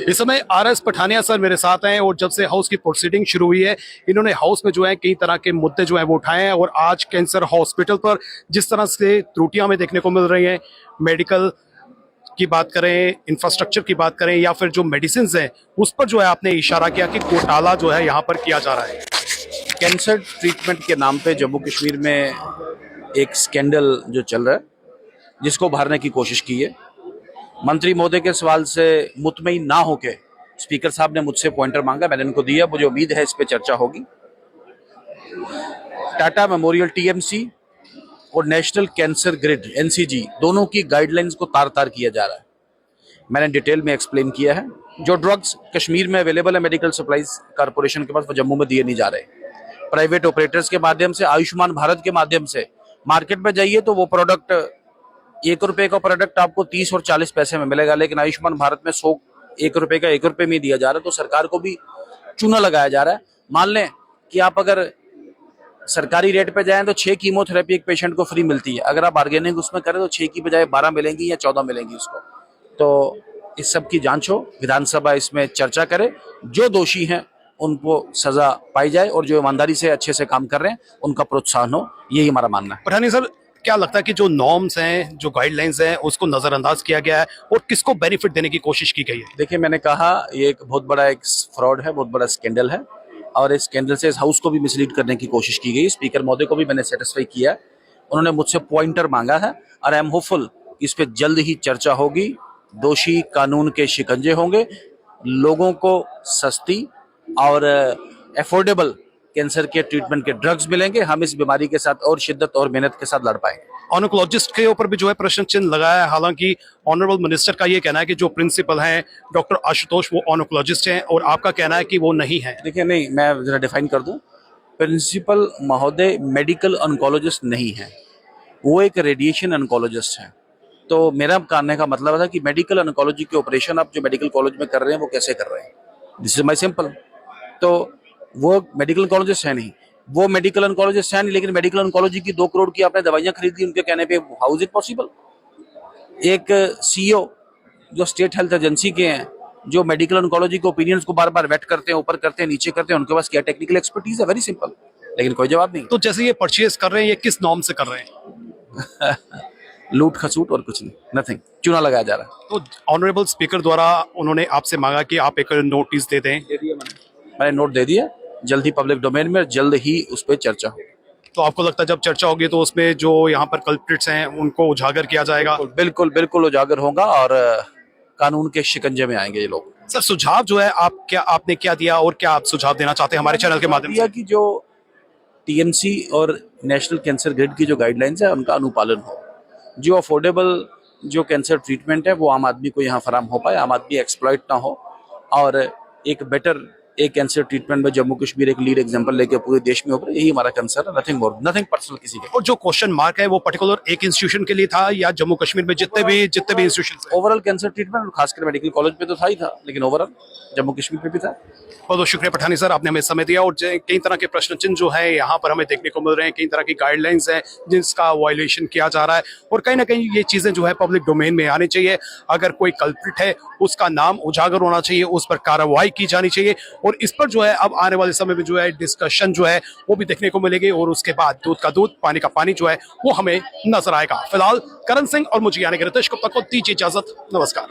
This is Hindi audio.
इस समय RS पठानिया सर मेरे साथ हैं और जब से हाउस की प्रोसीडिंग शुरू हुई है इन्होंने हाउस में जो है कई तरह के मुद्दे जो है वो उठाए हैं और आज कैंसर हॉस्पिटल पर जिस तरह से त्रुटियां हमें देखने को मिल रही हैं, मेडिकल की बात करें, इंफ्रास्ट्रक्चर की बात करें या फिर जो मेडिसिन हैं उस पर जो है आपने इशारा किया कि घोटाला जो है यहाँ पर किया जा रहा है। कैंसर ट्रीटमेंट के नाम पे जम्मू कश्मीर में एक स्कैंडल जो चल रहा है जिसको भरने की कोशिश की है। मंत्री महोदय के सवाल से मुतमईन ना होके स्पीकर साहब ने मुझसे पॉइंटर मांगा, मैंने उनको दिया। मुझे उम्मीद है इस पे चर्चा होगी। टाटा मेमोरियल TMC और नेशनल कैंसर ग्रिड NCG दोनों की गाइडलाइंस को तार तार किया जा रहा है। मैंने डिटेल में एक्सप्लेन किया है। जो ड्रग्स कश्मीर में अवेलेबल है मेडिकल सप्लाईज कॉर्पोरेशन के पास, वो जम्मू में दिए नहीं जा रहे। प्राइवेट ऑपरेटर्स के माध्यम से, आयुष्मान भारत के माध्यम से मार्केट में जाइए तो वो प्रोडक्ट 1 रुपए का प्रोडक्ट आपको 30 और 40 पैसे में मिलेगा, लेकिन आयुष्मान भारत में 1 रुपए का 1 रुपए में दिया जा रहा है। तो सरकार को भी चूना लगाया जा रहा है। मान लें कि आप अगर सरकारी रेट पे जाएं तो 6 कीमोथेरेपी एक पेशेंट को फ्री मिलती है। अगर आप बार्गेनिंग उसमें करें तो 6 की बजाय 12 मिलेंगी या 14 मिलेंगी उसको। तो इस सब की जांच हो, विधानसभा इसमें चर्चा करे, जो दोषी हैं उनको सजा पाई जाए और जो ईमानदारी से अच्छे से काम कर रहे हैं उनका प्रोत्साहन हो, यही हमारा मानना है। पठानिया सर, क्या लगता है कि जो नॉर्म्स हैं, जो गाइडलाइंस हैं, उसको नजरअंदाज किया गया है और किसको बेनिफिट देने की कोशिश की गई है? देखिए, मैंने कहा ये एक बहुत बड़ा एक फ्रॉड है, बहुत बड़ा स्कैंडल है और इस स्कैंडल से इस हाउस को भी मिसलीड करने की कोशिश की गई। स्पीकर महोदय को भी मैंने सेटिस्फाई किया। उन्होंने मुझसे पॉइंटर मांगा है और आई एम होपफुल इस पे जल्द ही चर्चा होगी। दोषी कानून के शिकंजे होंगे, लोगों को सस्ती और अफोर्डेबल कैंसर के ट्रीटमेंट के ड्रग्स मिलेंगे। हम इस बीमारी के साथ और शिद्दत और मेहनत के साथ लड़ पाएंगे। ऑनकोलॉजिस्ट के ऊपर भी जो है प्रश्न चिन्ह लगाया है। हालांकि ऑनरेबल मिनिस्टर का ये कहना है कि जो प्रिंसिपल हैं डॉक्टर आशुतोष वो ऑनकोलॉजिस्ट हैं और आपका कहना है कि वो नहीं है। देखिए, नहीं, मैं जरा डिफाइन कर दूं। प्रिंसिपल महोदय मेडिकल ऑनकोलॉजिस्ट नहीं है, वो एक रेडिएशन ऑनकोलॉजिस्ट है। तो मेरा कहने का मतलब था कि मेडिकल ऑनकोलॉजी के ऑपरेशन आप जो मेडिकल कॉलेज में कर रहे हैं वो कैसे कर रहे हैं। This is my simple. तो वो मेडिकल ऑनकोलॉजिस्ट है नहीं, वो मेडिकल ऑनकोलॉजिस्ट है नहीं, लेकिन मेडिकल ऑनकोलॉजी की 2 करोड़ की आपने दवाइयां खरीदी उनके कहने पे। How is it possible? एक CEO जो स्टेट हेल्थ एजेंसी के हैं, जो मेडिकल ऑनकोलॉजी के ओपिनियंस को बार बार वेट करते हैं, ऊपर करते हैं, नीचे करते हैं, उनके पास क्या टेक्निकल एक्सपर्टीज है? वेरी सिंपल, लेकिन कोई जवाब नहीं। तो जैसे ये परचेज कर रहे हैं, ये किस नॉर्म से कर रहे हैं? लूट खसूट और कुछ नहीं, नथिंग, चूना लगाया जा रहा है। तो ऑनरेबल स्पीकर द्वारा उन्होंने आपसे मांगा कि आप एक नोटिस दे दें। मैंने नोट दे दिया, जल्द ही पब्लिक डोमेन में जल्द ही उस पर चर्चा होगी। तो आपको लगता है जब चर्चा होगी तो उसमें जो यहाँ पर कल्प्रिट्स हैं उनको उजागर किया जाएगा? बिल्कुल बिल्कुल उजागर होगा और कानून के शिकंजे में आएंगे ये लोग। सर, सुझाव जो है आपने क्या दिया और क्या आप सुझाव देना चाहते हैं हमारे चैनल के माध्यम से? कि जो TMC और नेशनल कैंसर ग्रिड की जो गाइडलाइंस है उनका अनुपालन हो, जो अफोर्डेबल जो कैंसर ट्रीटमेंट है वो आम आदमी को यहाँ फराम हो पाए, आम आदमी एक्सप्लॉइट ना हो और एक बेटर एक कैंसर ट्रीटमेंट में जम्मू कश्मीर एक लीड एग्जांपल लेके पूरे देश में उभरे, यही हमारा कंसर्न है। नथिंग मोर, नथिंग पर्सनल किसी के। और जो क्वेश्चन मार्क है वो पर्टिकुलर एक इंस्टीट्यूशन के लिए था या जम्मू कश्मीर में जितने भी इंस्टीट्यूशन? ओवरऑल कैंसर ट्रीटमेंट, खासकर मेडिकल कॉलेज पे तो था ही था, लेकिन ओवरऑल जम्मू कश्मीर पे भी था। बहुत बहुत शुक्रिया पठानी सर, आपने हमें समय दिया। और कई तरह के प्रश्न चिन्ह जो है यहाँ पर हमें देखने को मिल रहे हैं, कई तरह की गाइडलाइंस हैं जिसका वायलेशन किया जा रहा है और कहीं ना कहीं ये चीजें जो है पब्लिक डोमेन में आनी चाहिए। अगर कोई कल्प्रिट है उसका नाम उजागर होना चाहिए, उस पर कार्रवाई की जानी चाहिए और इस पर जो है अब आने वाले समय में जो है डिस्कशन जो है वो भी देखने को मिलेगी और उसके बाद दूध का दूध पानी का पानी जो है वो हमें नजर आएगा। फिलहाल करण सिंह और मुझे यानी कि रितेश गुप्ता को दीजिए इजाजत। नमस्कार।